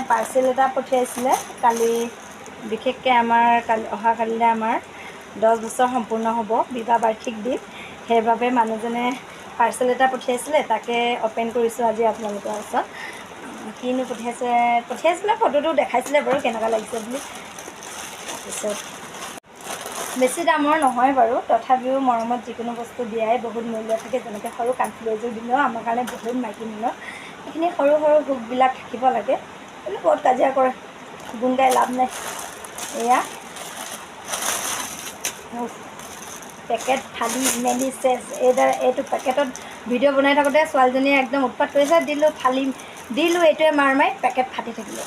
Parcel এটা পঠিয়াইছিলে কালি, বিশেষকৈ আমাৰ অহাকালিলৈ আমাৰ 10 বছৰ সম্পূৰ্ণ হ'ব বিবাহ বাৰ্ষিক দিন। সেইবাবে মানুহজনে পাৰ্চেল এটা পঠিয়াইছিলে, তাকে অ'পেন কৰিছোঁ আজি আপোনালোকৰ ওচৰত। কিনো পঠিয়াইছিলে ফটোটো দেখাইছিলে বাৰু কেনেকুৱা লাগিছে বুলি। তাৰপিছত বেছি দামৰ নহয় বাৰু, তথাপিও মৰমত যিকোনো বস্তু দিয়াই বহুত মূল্য থাকে। যেনেকৈ সৰু কাণফুলি এযোৰ দিলেও আমাৰ কাৰণে বহুত মাইকী মূল্য। এইখিনি সৰু সৰু সুখবিলাক থাকিব লাগে। কিন্তু বহুত কাজিয়া কৰে, গুণ গাই লাভ নাই। এয়া পেকেট ফালি মেলি চেচ। এইটো পেকেটত ভিডিঅ' বনাই থাকোঁতে ছোৱালীজনীয়ে একদম উৎপাত কৰিছে, দিলোঁ এইটোৱে মাৰ মাৰি পেকেট ফাটি থাকিলে।